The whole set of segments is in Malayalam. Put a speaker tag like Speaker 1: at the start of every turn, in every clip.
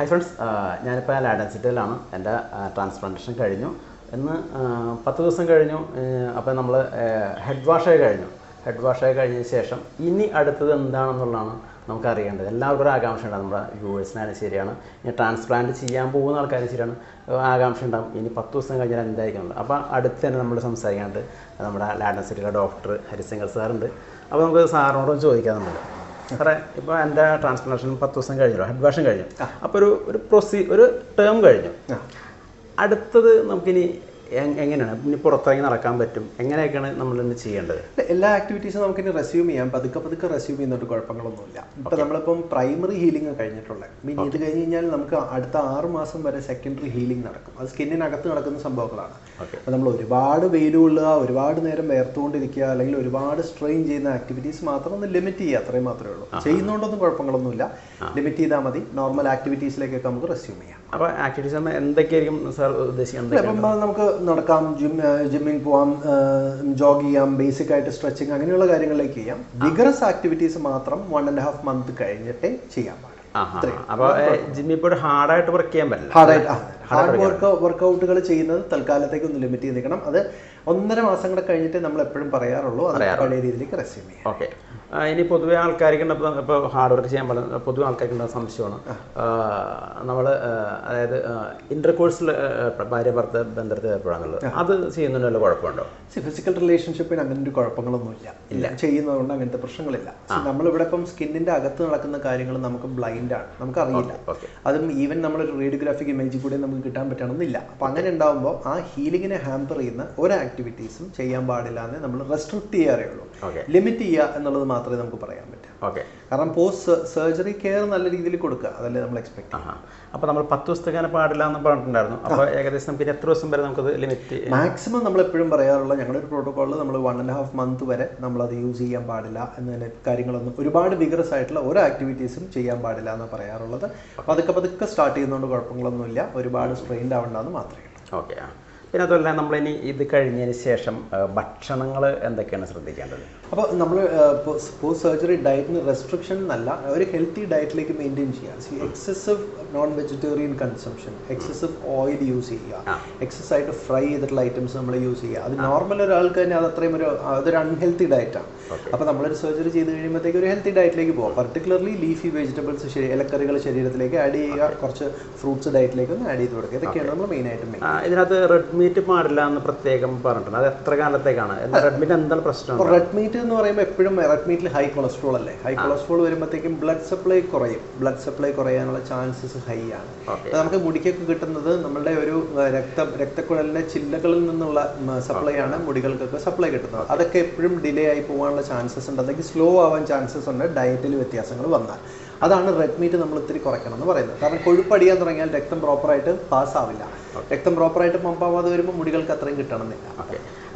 Speaker 1: ഹായ് ഫ്രണ്ട്സ്, ഞാനിപ്പോൾ ലാഡൻ സിറ്റിയിലാണ്. എൻ്റെ ട്രാൻസ്പ്ലാന്റേഷൻ കഴിഞ്ഞു. ഇന്ന് 10 ദിവസം കഴിഞ്ഞു. അപ്പോൾ നമ്മൾ ഹെഡ് വാഷായി കഴിഞ്ഞ ശേഷം ഇനി അടുത്തത് എന്താണെന്നുള്ളതാണ് നമുക്കറിയേണ്ടത്. എല്ലാവർക്കും ഒരു ആകാംക്ഷ ഉണ്ടാകും. നമ്മുടെ വ്യൂവേഴ്സിനായാലും ശരിയാണ്, ഇനി ട്രാൻസ്പ്ലാന്റ് ചെയ്യാൻ പോകുന്ന ആൾക്കാരും ശരിയാണ്, ആകാംക്ഷ ഉണ്ടാകും ഇനി 10 ദിവസം കഴിഞ്ഞാൽ എന്തായിരിക്കും. അപ്പോൾ അടുത്ത് തന്നെ നമ്മൾ സംസാരിക്കാണ്ട് നമ്മുടെ ലാഡൻ സിറ്റിയിലെ ഡോക്ടർ ഹരിശങ്കർ സാറുണ്ട്. അപ്പോൾ നമുക്ക് സാറിനോടും ചോദിക്കാം. നമ്മൾ സാറേ, ഇപ്പോൾ എൻ്റെ ട്രാൻസ്പ്ലാന്റേഷൻ 10 ദിവസം കഴിഞ്ഞല്ലോ, ഹെഡ് വാഷൻ കഴിഞ്ഞു. അപ്പോൾ ഒരു ടേം കഴിഞ്ഞു. അടുത്തത് നമുക്കിനി എങ്ങനെയാണ് ഇനി പുറത്തിറങ്ങി നടക്കാൻ പറ്റും? എങ്ങനെയൊക്കെയാണ് നമ്മൾ ഇന്ന് ചെയ്യേണ്ടത്?
Speaker 2: എല്ലാ ആക്ടിവിറ്റീസും നമുക്കിനി റെസ്യൂം ചെയ്യാം. പതുക്കെ റെസ്യൂം ചെയ്യുന്നോട്ട് കുഴപ്പങ്ങളൊന്നുമില്ല. ഇപ്പം നമ്മളിപ്പം പ്രൈമറി ഹീലിംഗ് കഴിഞ്ഞിട്ടുള്ളത്. മീൻ ഇത് കഴിഞ്ഞ് കഴിഞ്ഞാൽ നമുക്ക് അടുത്ത 6 മാസം വരെ സെക്കൻഡറി ഹീലിംഗ് നടക്കും. അത് സ്കിന്നിനകത്ത് നടക്കുന്ന സംഭവങ്ങളാണ്. അപ്പോൾ നമ്മൾ ഒരുപാട് വെയിൽ കൊള്ളുക, ഒരുപാട് നേരം വേർത്തുകൊണ്ടിരിക്കുക, അല്ലെങ്കിൽ ഒരുപാട് സ്ട്രെയിൻ ചെയ്യുന്ന ആക്ടിവിറ്റീസ് മാത്രം ഒന്ന് ലിമിറ്റ് ചെയ്യുക. അത്രയും മാത്രമേ ഉള്ളൂ. ചെയ്യുന്നതുകൊണ്ടൊന്നും കുഴപ്പങ്ങളൊന്നുമില്ല. ലിമിറ്റ് ചെയ്താൽ മതി. നോർമൽ ആക്ടിവിറ്റീസിലേക്കൊക്കെ നമുക്ക് റെസ്യൂം ചെയ്യാം.
Speaker 1: അപ്പോൾ ആക്ടിവിറ്റീസ് എന്തൊക്കെയായിരിക്കും സാർ ഉദ്ദേശിക്കുന്നത്?
Speaker 2: അപ്പം നമുക്ക് നടക്കാം, ജിമ്മിങ് പോവാം, ജോഗ് ചെയ്യാം, ബേസിക് ആയിട്ട് സ്ട്രെച്ചിങ്, അങ്ങനെയുള്ള കാര്യങ്ങളിലേക്ക് ചെയ്യാം. വിഗറസ് ആക്ടിവിറ്റീസ് മാത്രം 1.5 മന്ത് കഴിഞ്ഞിട്ടേ ചെയ്യാൻ പാടില്ല.
Speaker 1: അപ്പോൾ ജിമ്മിൽ ഇപ്പോൾ ഹാർഡായിട്ട് വർക്ക് ചെയ്യാൻ പറ്റില്ല.
Speaker 2: ഹാർഡ് വർക്കൗട്ടുകൾ ചെയ്യുന്നത് തൽക്കാലത്തേക്ക് ഒന്ന് ലിമിറ്റ് ചെയ്ത് നിൽക്കണം. അത് 1.5 മാസം കൂടെ കഴിഞ്ഞിട്ട് നമ്മൾ എപ്പോഴും പറയാറുള്ളൂ. അത് പഴയ രീതിയിലേക്ക് റെസ്യൂം ചെയ്യാം.
Speaker 1: ഓക്കെ. ഇനി പൊതുവെ ആൾക്കാർക്ക് ഇപ്പോൾ ഹാർഡ് വർക്ക് ചെയ്യാൻ പറ്റുന്ന പൊതുവെ ആൾക്കാർക്ക് ഉണ്ടാകുന്ന സംശയമാണ്, നമ്മൾ അതായത് ഇന്റർകോഴ്സിൽ ഭാര്യ ഭർത്ത ബന്ധത്തിൽ ഏർപ്പെടാന്നുള്ളത്. അത് ചെയ്യുന്നതിന് കുഴപ്പമുണ്ടോ?
Speaker 2: ഫിസിക്കൽ റിലേഷൻഷിപ്പിന് അങ്ങനെ ഒരു കുഴപ്പങ്ങളൊന്നുമില്ല. ചെയ്യുന്നതുകൊണ്ട് അങ്ങനത്തെ പ്രശ്നങ്ങളില്ല. നമ്മളിവിടെ ഇപ്പം സ്കിന്നിന്റെ അകത്ത് നടക്കുന്ന കാര്യങ്ങൾ നമുക്ക് ബ്ലൈൻഡ് ആണ്, നമുക്കറിയില്ല. അതും ഈവൻ നമ്മളൊരു റേഡിയോഗ്രാഫിക് ഇമേജിൽ കൂടെ നമുക്ക് കിട്ടാൻ പറ്റണമെന്നില്ല. അപ്പം അങ്ങനെ ഉണ്ടാകുമ്പോൾ ആ ഹീലിങ്ങിനെ ഹാമ്പർ ചെയ്യുന്ന ഒരു ആക്ടിവിറ്റീസും ചെയ്യാൻ പാടില്ല എന്ന് നമ്മൾ റെസ്ട്രിക്ട് ചെയ്യാറേ ഉള്ളൂ. ലിമിറ്റ് ചെയ്യുക എന്നുള്ളത് മാത്രമേ നമുക്ക് പറയാൻ പറ്റൂ. കാരണം പോസ്റ്റ് സർജറി കെയർ നല്ല രീതിയിൽ കൊടുക്കുക, അതല്ലേ നമ്മൾ എക്സ്പെക്ട് ചെയ്യാം.
Speaker 1: അപ്പോൾ നമ്മൾ 10 ദിവസത്തേക്കാണ് പാടില്ല എന്ന് പറഞ്ഞിട്ടുണ്ടായിരുന്നു. അപ്പോൾ ഏകദേശം നമുക്ക് എത്ര ദിവസം വരെ നമുക്കത് ലിമിറ്റ്?
Speaker 2: മാക്സിമം നമ്മൾ എപ്പോഴും പറയാറുള്ള ഞങ്ങളുടെ ഒരു പ്രോട്ടോക്കോളിൽ നമ്മൾ 1.5 മന്ത് വരെ നമ്മളത് യൂസ് ചെയ്യാൻ പാടില്ല എന്നതിൻ്റെ കാര്യങ്ങളൊന്നും, ഒരുപാട് വിഗറസ് ആയിട്ടുള്ള ഒരു ആക്ടിവിറ്റീസും ചെയ്യാൻ പാടില്ല എന്ന് പറയാറുള്ളത്. പതുക്കെ സ്റ്റാർട്ട് ചെയ്യുന്നതുകൊണ്ട് കുഴപ്പങ്ങളൊന്നുമില്ല. ഒരുപാട് സ്ട്രെയിൻഡ് ആവേണ്ടെന്ന് മാത്രമേ ഉള്ളൂ.
Speaker 1: ഓക്കെ. പിന്നെ അതുപോലെ നമ്മളിനി ഇത് കഴിഞ്ഞതിന് ശേഷം ഭക്ഷണങ്ങൾ എന്തൊക്കെയാണ് ശ്രദ്ധിക്കേണ്ടത്?
Speaker 2: അപ്പോൾ നമ്മൾ പോസ്റ്റ് സർജറി ഡയറ്റിന് റെസ്ട്രിക്ഷൻ എന്നല്ല, ഒരു ഹെൽത്തി ഡയറ്റിലേക്ക് മെയിൻറ്റെയിൻ ചെയ്യുക. Excessive non vegetarian consumption, excessive oil use ചെയ്യുക, എക്സസ് ആയിട്ട് ഫ്രൈ ചെയ്തിട്ടുള്ള ഐറ്റംസ് നമ്മൾ യൂസ് ചെയ്യുക. അത് നോർമൽ ഒരാൾക്ക് തന്നെ അത് അത്രയും അതൊരു അൺഹെൽത്തി ഡയറ്റാണ്. അപ്പോൾ നമ്മളൊരു സർജറി ചെയ്ത് കഴിയുമ്പോഴത്തേക്ക് ഒരു ഹെൽത്തി ഡയറ്റിലേക്ക് പോകാം. പർട്ടിക്കുലർലി ലീഫി വെജിറ്റബിൾസ്, ഇലക്കറികൾ ശരീരത്തിലേക്ക് ആഡ് ചെയ്യുക, കുറച്ച് ഫ്രൂട്ട്സ് ഡയറ്റിലേക്ക് ഒന്ന് ആഡ് ചെയ്ത് കൊടുക്കുക. ഇതൊക്കെയാണ് നമ്മൾ മെയിനായിട്ട്
Speaker 1: ഇതിനകത്ത് റെഡ് മീറ്റ് പാടില്ല എന്ന് പ്രത്യേകം പറഞ്ഞിട്ടുണ്ട്. അത് എത്ര കാലത്തേക്കാണ്? റെഡ് മീറ്റ് എന്താണ് പ്രശ്നം?
Speaker 2: റെഡ് മീറ്റ് എന്ന് പറയുമ്പോൾ എപ്പോഴും റെഡ് മീറ്റിൽ ഹൈ കൊളസ്ട്രോൾ അല്ലേ. ഹൈ കൊളസ്ട്രോൾ വരുമ്പോഴത്തേക്കും ബ്ലഡ് സപ്ലൈ കുറയും. ബ്ലഡ് സപ്ലൈ കുറയാനുള്ള ചാൻസസ് ഹൈ ആണ്. നമുക്ക് മുടിക്കൊക്കെ കിട്ടുന്നത് നമ്മളുടെ ഒരു രക്തക്കുഴലിന്റെ ചില്ലകളിൽ നിന്നുള്ള സപ്ലൈ ആണ് മുടികൾക്കൊക്കെ സപ്ലൈ കിട്ടുന്നത്. അതൊക്കെ എപ്പോഴും ഡിലേ ആയി പോകാനുള്ള ചാൻസസ് ഉണ്ട്. അതൊക്കെ സ്ലോ ആവാൻ ചാൻസസ് ഉണ്ട് ഡയറ്റിൽ വ്യത്യാസങ്ങൾ വന്നാൽ. അതാണ് റെഡ് മീറ്റ് നമ്മൾ ഇത്തിരി കുറയ്ക്കണം എന്ന് പറയുന്നത്. കാരണം കൊഴുപ്പടിയാൻ തുടങ്ങിയാൽ രക്തം പ്രോപ്പറായിട്ട് പാസ്സാവില്ല. രക്തം പ്രോപ്പറായിട്ട് പമ്പാവാതെ വരുമ്പോൾ മുടികൾക്ക് അത്രയും കിട്ടണമെന്നില്ല.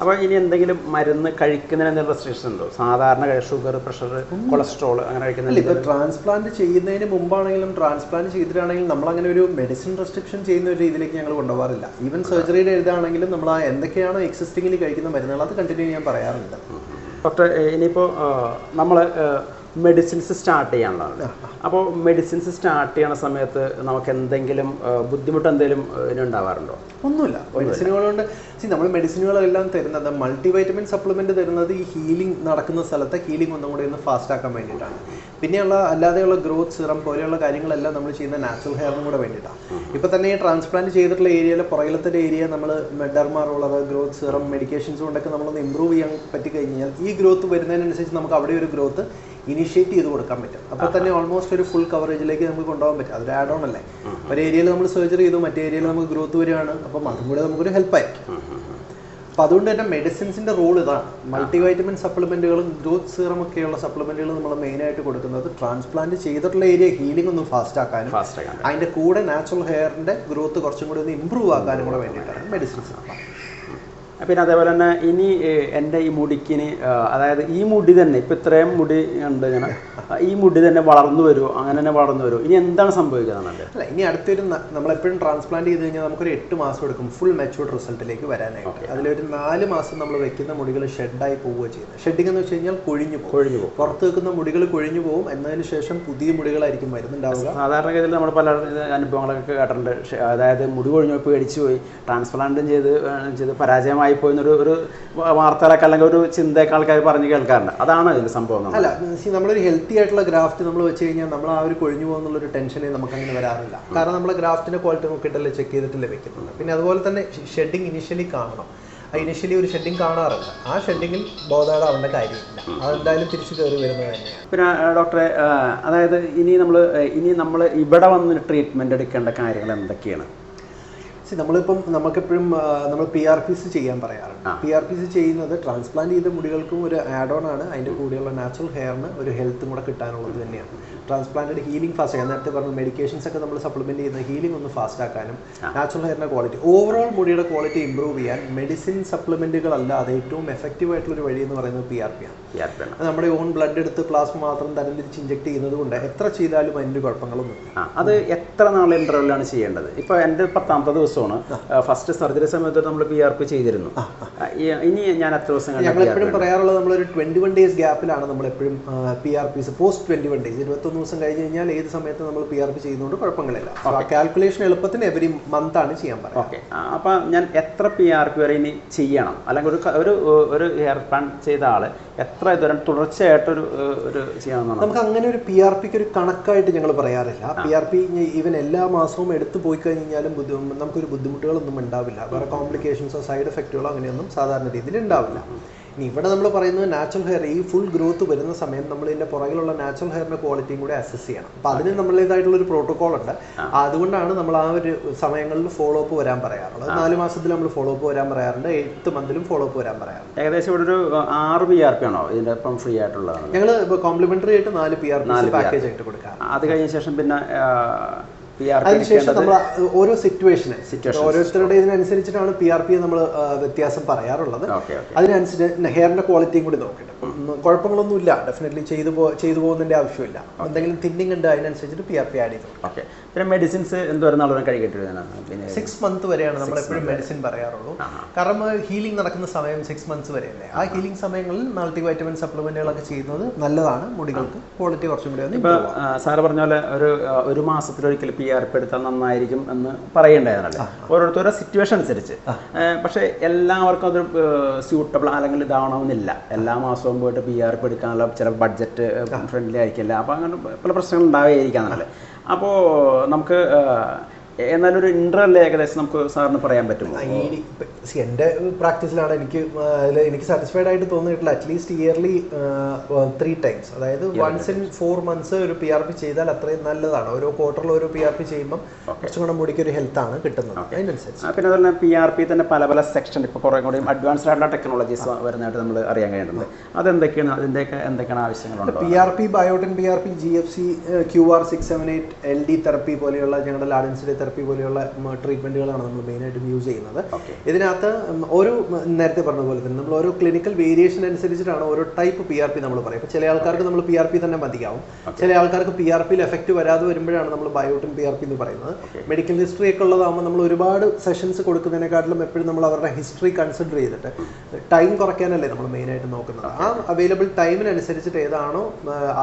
Speaker 1: അപ്പോൾ ഇനി എന്തെങ്കിലും മരുന്ന് കഴിക്കുന്നതിന് എന്തെങ്കിലും റെസ്ട്രിക്ഷൻ ഉണ്ടോ? സാധാരണ ഷുഗർ, പ്രഷർ, കൊളസ്ട്രോൾ അങ്ങനെ കഴിക്കുന്നില്ല?
Speaker 2: ഇപ്പോൾ ട്രാൻസ്പ്ലാന്റ് ചെയ്യുന്നതിന് മുമ്പാണെങ്കിലും ട്രാൻസ്പ്ലാന്റ് ചെയ്തിട്ടാണെങ്കിലും നമ്മൾ അങ്ങനെ ഒരു മെഡിസിൻ റെസ്ട്രിക്ഷൻ ചെയ്യുന്ന ഒരു രീതിയിലേക്ക് ഞങ്ങൾ കൊണ്ടുപോകാറില്ല. ഈവൻ സർജറിയുടെ എഴുതാണെങ്കിലും നമ്മൾ ആ എന്തൊക്കെയാണോ എക്സിസ്റ്റിംഗിൽ കഴിക്കുന്ന മരുന്നുകൾ അത് കണ്ടിന്യൂ ചെയ്യാൻ പറയാറുണ്ട്.
Speaker 1: ഡോക്ടർ, ഇനിയിപ്പോൾ നമ്മൾ മെഡിസിൻസ് സ്റ്റാർട്ട് ചെയ്യാനുള്ളതാണ്. അപ്പോൾ മെഡിസിൻസ് സ്റ്റാർട്ട് ചെയ്യുന്ന സമയത്ത് നമുക്ക് എന്തെങ്കിലും ബുദ്ധിമുട്ട് എന്തെങ്കിലും ഉണ്ടാവാറുണ്ടോ?
Speaker 2: ഒന്നുമില്ല. മെഡിസിനുകളുണ്ട്. നമ്മൾ മെഡിസിനുകളെല്ലാം തരുന്നത്, മൾട്ടി വൈറ്റമിൻ സപ്ലിമെന്റ് തരുന്നത് ഈ ഹീലിംഗ് നടക്കുന്ന സ്ഥലത്തെ ഹീലിംഗ് ഒന്നും കൂടി ഒന്ന് ഫാസ്റ്റ് ആക്കാൻ വേണ്ടിയിട്ടാണ്. പിന്നെയുള്ള അല്ലാതെയുള്ള ഗ്രോത്ത് സിറം പോലെയുള്ള കാര്യങ്ങളെല്ലാം നമ്മൾ ചെയ്യുന്ന നാച്ചുറൽ ഹെയറിനും കൂടെ വേണ്ടിയിട്ടാണ്. ഇപ്പോൾ തന്നെ ഈ ട്രാൻസ്പ്ലാന്റ് ചെയ്തിട്ടുള്ള ഏരിയയിലെ പുറകിലത്തെ ഏരിയ നമ്മൾ derma roller, growth serum, medications കൊണ്ടൊക്കെ നമ്മളൊന്ന് ഇമ്പ്രൂവ് ചെയ്യാൻ പറ്റി കഴിഞ്ഞാൽ ഈ ഗ്രോത്ത് വരുന്നതിനനുസരിച്ച് നമുക്ക് അവിടെ ഒരു ഗ്രോത്ത് ഇനിഷ്യേറ്റ് ചെയ്ത് കൊടുക്കാൻ പറ്റും. അപ്പോൾ തന്നെ ഓൾമോസ്റ്റ് ഒരു ഫുൾ കവറേജിലേക്ക് നമുക്ക് കൊണ്ടുപോകാൻ പറ്റും. അതൊരു ആഡ് ഓൺ അല്ലേ. ഒരു ഏരിയയിൽ നമ്മൾ സർജറി ചെയ്തു, മറ്റേ ഏരിയയിൽ നമുക്ക് ഗ്രോത്ത് വരികയാണ്. അപ്പം അതും കൂടെ നമുക്കൊരു ഹെൽപ്പായിരിക്കും. അപ്പം അതുകൊണ്ട് തന്നെ മെഡിസിൻസിൻ്റെ റോൾ ഇതാണ്. മൾട്ടി വൈറ്റമിൻ സപ്ലിമെൻറ്റുകളും ഗ്രോത്ത് സീറം ഒക്കെയുള്ള സപ്ലിമെൻറ്റുകൾ നമ്മൾ മെയിനായിട്ട് കൊടുക്കുന്നത് ട്രാൻസ്പ്ലാന്റ് ചെയ്തിട്ടുള്ള ഏരിയ ഹീലിംഗ് ഒന്ന് ഫാസ്റ്റ് ആക്കാനും അതിൻ്റെ കൂടെ നാച്ചുറൽ ഹെയറിൻ്റെ ഗ്രോത്ത് കുറച്ചും കൂടി ഒന്ന് ഇമ്പ്രൂവ് ആക്കാനും കൂടെ വേണ്ടിയിട്ടാണ് മെഡിസിൻസ്.
Speaker 1: പിന്നെ അതേപോലെ തന്നെ ഇനി എൻ്റെ ഈ മുടിക്കിന് അതായത് ഈ മുടി തന്നെ ഇപ്പം ഇത്രയും മുടി ഉണ്ട് ഇങ്ങനെ ഈ മുടി തന്നെ വളർന്നു വരുമോ, അങ്ങനെ തന്നെ വളർന്നു വരുമോ, ഇനി എന്താണ് സംഭവിക്കുന്നത്?
Speaker 2: അല്ല, ഇനി അടുത്തൊരു നമ്മളെപ്പോഴും ട്രാൻസ്പ്ലാന്റ് ചെയ്ത് കഴിഞ്ഞാൽ നമുക്കൊരു 8 മാസം എടുക്കും ഫുൾ മെച്യൂർഡ് റിസൾട്ടിലേക്ക് വരാനായിട്ട്. അതിലൊരു 4 മാസം നമ്മൾ വെക്കുന്ന മുടികൾ ഷെഡായി പോവുക ചെയ്യുന്നത്. ഷെഡിങ് എന്ന് വെച്ച് കഴിഞ്ഞാൽ കൊഴിഞ്ഞു പോകും. പുറത്ത് വെക്കുന്ന മുടികൾ കൊഴിഞ്ഞു പോകും. എന്നതിന് ശേഷം പുതിയ മുടികളായിരിക്കും വരുന്നുണ്ടാവുക.
Speaker 1: സാധാരണഗതിയിൽ നമ്മൾ പല അനുഭവങ്ങളൊക്കെ കേട്ടിട്ടുണ്ട്. അതായത് മുടി കൊഴിഞ്ഞു പേടിച്ചു പോയി, ട്രാൻസ്പ്ലാന്റും ചെയ്ത് പരാജയമായി പോയെന്നൊരു വാർത്തകളൊക്കെ അല്ലെങ്കിൽ ഒരു ചിന്തയൊക്കെ ആൾക്കാർ പറഞ്ഞ് കേൾക്കാറുണ്ട്. അതാണ് ഇതിന്റെ സംഭവം.
Speaker 2: അല്ല, നമ്മളൊരു ഹെൽത്തി ആയിട്ടുള്ള ഗ്രാഫ്റ്റ് നമ്മൾ വെച്ച് കഴിഞ്ഞാൽ നമ്മൾ ആ ഒരു കൊഴിഞ്ഞു പോകുന്നുള്ളൊരു ടെൻഷനെ നമുക്ക് അങ്ങനെ വരാറില്ല. കാരണം നമ്മൾ ഗ്രാഫ്റ്റിന്റെ ക്വാളിറ്റി നോക്കിയിട്ടല്ലേ ചെക്ക് ചെയ്തിട്ടല്ലേ വെക്കുന്നുണ്ട്. പിന്നെ അതുപോലെ തന്നെ ഷെഡിങ് ഇനിഷ്യലി കാണണം. ഇനിഷ്യലി ഒരു ഷെഡിങ് കാണാറുണ്ട്. ആ ഷെഡിങ്ങിൽ ബോധേടാവേണ്ട കാര്യമില്ല. അതെന്തായാലും തിരിച്ചു കയറി വരുന്നത് തന്നെയാണ്.
Speaker 1: പിന്നെ ഡോക്ടറെ, അതായത് ഇനി നമ്മൾ ഇവിടെ വന്ന് ട്രീറ്റ്മെന്റ് എടുക്കേണ്ട കാര്യങ്ങൾ എന്തൊക്കെയാണ്?
Speaker 2: നമ്മളിപ്പം നമുക്കെപ്പോഴും നമ്മൾ PRPs ചെയ്യാൻ പറയാറുണ്ട്. PRPs ചെയ്യുന്നത് ട്രാൻസ്പ്ലാന്റ് ചെയ്ത മുടികൾക്കും ഒരു ആഡ് ഓൺ ആണ്. അതിൻ്റെ കൂടെയുള്ള നാച്ചുറൽ ഹെയറിന് ഒരു ഹെൽത്തും കൂടെ കിട്ടാനുള്ളത് തന്നെയാണ്. ട്രാൻസ്പ്ലാന്റഡ് ഹീലിംഗ് ഫാസ്റ്റ് ആക്കാൻ നേരത്തെ പറഞ്ഞ മെഡിക്കേഷൻസ് ഒക്കെ നമ്മൾ സപ്ലിമെന്റ് ചെയ്യുന്ന ഹീലിംഗ് ഒന്ന് ഫാസ്റ്റ് ആക്കാനും നാച്ചുറൽ ഹെയറിന്റെ ക്വാളിറ്റി ഓവറോൾ മുടിയുടെ ക്വാളിറ്റി ഇംപ്രൂവ് ചെയ്യാൻ മെഡിസിൻ സപ്ലിമെന്റുകളല്ലാതെ ഏറ്റവും എഫക്റ്റീവ് ആയിട്ടുള്ള ഒരു വഴി എന്ന് പറയുന്നത് PRP ആണ്. നമ്മുടെ ഓൺ ബ്ലഡ് എടുത്ത് പ്ലാസ്മ മാത്രം തരംതിരിച്ച് ഇഞ്ചെക്ട് ചെയ്യുന്നത് കൊണ്ട് എത്ര ചെയ്താലും അതിൻ്റെ കുഴപ്പങ്ങളൊന്നും.
Speaker 1: അത് എത്ര നാൾ ഇന്റർവെല്ലാണ് ചെയ്യേണ്ടത്? ഇപ്പൊ എൻ്റെ 10ാമത്തെ ദിവസമാണ് ഫസ്റ്റ് സർജറി സമയത്ത് നമ്മൾ PRP ചെയ്തിരുന്നു. ഇനി ഞാൻ എത്ര ദിവസം?
Speaker 2: ഞങ്ങൾ എപ്പോഴും പറയാറുള്ളത് നമ്മളൊരു 21 days ഗ്യാപ്പിലാണ് നമ്മൾ എപ്പോഴും PRPs പോസ്റ്റ് 21 days 21 ദിവസം കഴിഞ്ഞ് കഴിഞ്ഞാൽ ഏത് സമയത്ത് നമ്മൾ PRP ചെയ്യുന്നതുകൊണ്ട് കുഴപ്പങ്ങളില്ല. കാൽക്കുലേഷൻ എളുപ്പത്തിന് എവരി മന്ത് ആണ് ചെയ്യാൻ പറയുന്നത്.
Speaker 1: ഓക്കെ, അപ്പൊ ഞാൻ എത്ര PRP വരെ ഇനി ചെയ്യണം? അല്ലെങ്കിൽ ഒരു ഹെയർ പ്ലാൻ ചെയ്ത ആള് എത്ര ഇതുവരെ തുടർച്ചയായിട്ടൊരു ചെയ്യണമെന്നാണ്?
Speaker 2: നമുക്ക് അങ്ങനെ ഒരു PRPക്ക് ഒരു കണക്കായിട്ട് ഞങ്ങൾ പറയാറില്ല. PRP ഈവൻ എല്ലാ മാസവും എടുത്തു പോയി കഴിഞ്ഞാലും നമുക്കൊരു ബുദ്ധിമുട്ടുകളൊന്നും ഉണ്ടാവില്ല. വേറെ കോംപ്ലിക്കേഷൻസോ സൈഡ് എഫക്റ്റുകളോ അങ്ങനെയൊന്നും സാധാരണ രീതിയിൽ ഉണ്ടാവില്ല. ഇനി ഇവിടെ നമ്മൾ പറയുന്നത് നാച്ചുറൽ ഹെയർ ഈ ഫുൾ ഗ്രോത്ത് വരുന്ന സമയം നമ്മൾ ഇതിൻ്റെ പുറകിലുള്ള നാച്ചുറൽ ഹെയറിൻ്റെ ക്വാളിറ്റിയും കൂടെ അസസ് ചെയ്യണം. അപ്പോൾ അതിന് നമ്മളേതായിട്ടുള്ളൊരു പ്രോട്ടോകോൾ ഉണ്ട്. അതുകൊണ്ടാണ് നമ്മൾ ആ ഒരു സമയങ്ങളിൽ ഫോളോ അപ്പ് വരാൻ പറയാറുള്ളത്. 4 മാസത്തിൽ നമ്മൾ ഫോളോ അപ്പ് വരാൻ പറയാറുണ്ട്. 8th മന്തിലും ഫോളോ അപ്പ് വരാൻ പറയാറുണ്ട്.
Speaker 1: ഏകദേശം ഇവിടെ ഒരു 6 PRP ആണോ ഇതിൻ്റെ ഇപ്പം ഫ്രീ ആയിട്ടുള്ളത്?
Speaker 2: ഞങ്ങൾ കോംപ്ലിമെന്ററി ആയിട്ട് 4 PRP പാക്കേജ് ആയിട്ട് കൊടുക്കാം.
Speaker 1: അത് കഴിഞ്ഞ ശേഷം പിന്നെ
Speaker 2: അതിനുശേഷം നമ്മൾ ഓരോ സിറ്റുവേഷന് ഓരോരുത്തരുടെ ഇതിനനുസരിച്ചിട്ടാണ് PRP നമ്മൾ വ്യത്യാസം പറയാറുള്ളത്. അതിനനുസരിച്ച് ഹെയറിന്റെ ക്വാളിറ്റിയും കൂടി നോക്കട്ടെ. കുഴപ്പങ്ങളൊന്നുമില്ല, ഡെഫിനറ്റ്ലി ചെയ്തു പോകുന്നതിന്റെ ആവശ്യമില്ല. എന്തെങ്കിലും തിന്നിങ് ഉണ്ട് അതിനനുസരിച്ചിട്ട് PRP ആഡ് ചെയ്തു.
Speaker 1: ഓക്കെ, പിന്നെ മെഡിസിൻസ് എന്തോരം കഴിക്കട്ടെ?
Speaker 2: 6 months വരെയാണ് നമ്മൾ എപ്പോഴും മെഡിസിൻ പറയാറുള്ളൂ. കാരണം ഹീലിംഗ് നടക്കുന്ന സമയം 6 months വരെയല്ലേ. ആ ഹീലിംഗ് സമയങ്ങളിൽ മൾട്ടി വൈറ്റമിൻ സപ്ലിമെന്റുകളൊക്കെ ചെയ്യുന്നത് നല്ലതാണ്. മുടികൾക്ക് ക്വാളിറ്റി കുറച്ചും കൂടി.
Speaker 1: ഇപ്പോൾ സാറ് പറഞ്ഞ പോലെ ഒരു മാസത്തിലൊരിക്കൽ PRP എടുത്താൽ നന്നായിരിക്കും എന്ന് പറയേണ്ടതാണല്ലേ, ഓരോരുത്തരുടെ സിറ്റുവേഷൻ അനുസരിച്ച്. പക്ഷേ എല്ലാവർക്കും അതൊരു സ്യൂട്ടബിൾ അല്ലെങ്കിൽ ഇതാവണമെന്നില്ല. എല്ലാ മാസവും പോയിട്ട് PRP എടുക്കാനുള്ള ചില ബഡ്ജറ്റ് ഫ്രണ്ട്ലി ആയിരിക്കില്ല. അപ്പോൾ അങ്ങനെ പല പ്രശ്നങ്ങൾ ഉണ്ടാവുകയായിരിക്കാന്നല്ലേ. അപ്പോൾ നമുക്ക് എന്നാലും ഒരു ഇന്റർവെൽ ഏകദേശം നമുക്ക് സാറിന് പറയാൻ പറ്റുമോ?
Speaker 2: എൻ്റെ പ്രാക്ടീസിലാണ് എനിക്ക് സാറ്റിസ്ഫൈഡ് ആയിട്ട് തോന്നിയിട്ടില്ല. അറ്റ്ലീസ്റ്റ് ഇയർലി 3 times, അതായത് once in 4 months ഒരു PRP ചെയ്താൽ അത്രയും നല്ലതാണ്. ഓരോ ക്വാർട്ടറിൽ ഒരു PRP ചെയ്യുമ്പോൾ കുറച്ചും കൂടെ മുടിക്ക് ഒരു ഹെൽത്ത് ആണ് കിട്ടുന്നത്. അതിനനുസരിച്ച്
Speaker 1: പിന്നെ അതുപോലെ PRP തന്നെ പല സെക്ഷൻ ഇപ്പോൾ കുറേ കൂടി അഡ്വാൻസ്ഡ് ആയിട്ടുള്ള ടെക്നോളജീസ് വരുന്നതായിട്ട് നമ്മൾ അറിയാൻ കഴിയുന്നുണ്ട്. അതെന്തൊക്കെയാണ്? അതിൻ്റെയൊക്കെ എന്തൊക്കെയാണ് ആവശ്യങ്ങളുണ്ട്?
Speaker 2: PRP, biotin PRP, GFC, QR678, LD therapy പോലെയുള്ള ഞങ്ങളുടെ ലാഡൻസിഡെ തെറപ്പി പോലെയുള്ള ട്രീറ്റ്മെന്റുകളാണ് നമ്മൾ മെയിനായിട്ടും യൂസ് ചെയ്യുന്നത്. ഇതിനകത്ത് ഓരോ നേരത്തെ പറഞ്ഞ പോലെ തന്നെ നമ്മൾ ഓരോ ക്ലിനിക്കൽ വേരിയേഷൻ അനുസരിച്ചിട്ടാണ് ഓരോ ടൈപ്പ് PRP നമ്മൾ പറയും. ഇപ്പോൾ ചില ആൾക്കാർക്ക് നമ്മൾ PRP തന്നെ മതിയാവും. ചില ആൾക്കാർക്ക് PRPയിൽ എഫക്റ്റ് വരാതെ വരുമ്പോഴാണ് നമ്മൾ ബയോട്ടിൻ PRP എന്ന് പറയുന്നത്. മെഡിക്കൽ ഹിസ്റ്ററി ഒക്കെ ഉള്ളതാകുമ്പോൾ നമ്മൾ ഒരുപാട് സെഷൻസ് കൊടുക്കുന്നതിനെക്കാട്ടിലും എപ്പോഴും നമ്മൾ അവരുടെ ഹിസ്റ്ററി കൺസിഡർ ചെയ്തിട്ട് ടൈം കുറയ്ക്കാനല്ലേ നമ്മൾ മെയിനായിട്ട് നോക്കുന്നത്. ആ അവൈലബിൾ ടൈമിനനുസരിച്ചിട്ട് ഏതാണോ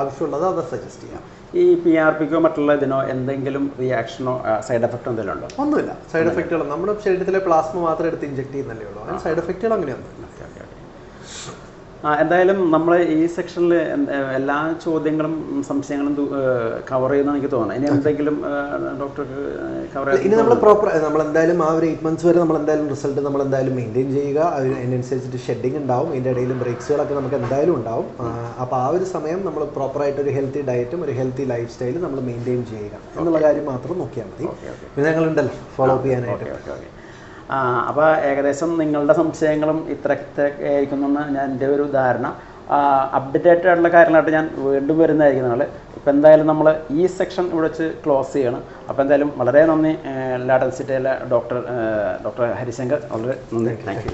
Speaker 2: ആവശ്യമുള്ളത് അത് സജസ്റ്റ് ചെയ്യാം.
Speaker 1: ഈ PRPക്കോ മറ്റുള്ള ഇതിനോ എന്തെങ്കിലും റിയാക്ഷനോ സൈഡ് എഫക്റ്റോ എന്തെങ്കിലും ഉണ്ടോ?
Speaker 2: ഒന്നുമില്ല. സൈഡ് എഫക്റ്റുകൾ നമ്മുടെ ശരീരത്തിലെ പ്ലാസ്മ മാത്രം എടുത്ത് ഇഞ്ചെക്ട് ചെയ്യുന്നല്ലേ ഉള്ളൂ. അതിന് സൈഡ് എഫക്റ്റുകൾ അങ്ങനെയൊന്നുമില്ല.
Speaker 1: എന്തായാലും നമ്മൾ ഈ സെക്ഷനിൽ എല്ലാ ചോദ്യങ്ങളും സംശയങ്ങളും കവർ ചെയ്യുന്ന എനിക്ക് തോന്നുന്നു. ഇനി എന്തെങ്കിലും ഡോക്ടർക്ക് കവർ ചെയ്യാൻ
Speaker 2: ഇനി നമ്മൾ പ്രോപ്പർ നമ്മളെന്തായാലും ആ ഒരു 8 months വരെ നമ്മളെന്തായാലും റിസൾട്ട് നമ്മളെന്തായാലും മെയിൻറ്റെയിൻ ചെയ്യുക. അതിനനുസരിച്ചിട്ട് ഷെഡിങ് ഉണ്ടാവും. ഇതിൻ്റെ ഇടയിലും ബ്രേക്സുകളൊക്കെ നമുക്ക് എന്തായാലും ഉണ്ടാവും. അപ്പോൾ ആ ഒരു സമയം നമ്മൾ പ്രോപ്പറായിട്ട് ഒരു ഹെൽത്തി ഡയറ്റും ഒരു ഹെൽത്തി ലൈഫ് സ്റ്റൈലും നമ്മൾ മെയിൻറ്റെയിൻ ചെയ്യുക എന്നുള്ള കാര്യം മാത്രം നോക്കിയാൽ മതി. പിന്നെ ഞങ്ങളുണ്ടല്ലോ ഫോളോ അപ്പ് ചെയ്യാനായിട്ട്.
Speaker 1: അപ്പോൾ ഏകദേശം നിങ്ങളുടെ സംശയങ്ങളും ഇത്രയൊക്കെ ആയിരിക്കുമെന്നാണ് ഞാൻ എൻ്റെ ഒരു ധാരണ. അപ്ഡേറ്റഡ് ആയിട്ടുള്ള കാര്യങ്ങളായിട്ട് ഞാൻ വീണ്ടും വരുന്നതായിരിക്കും. നിങ്ങൾ അപ്പോൾ എന്തായാലും നമ്മൾ ഈ സെക്ഷൻ ഇവിടെ വെച്ച് ക്ലോസ് ചെയ്യണം. അപ്പോൾ എന്തായാലും വളരെ നന്ദി ലാഡൻസിറ്റിയിലെ ഡോക്ടർ ഹരിശങ്കർ, വളരെ നന്ദി. Thank you.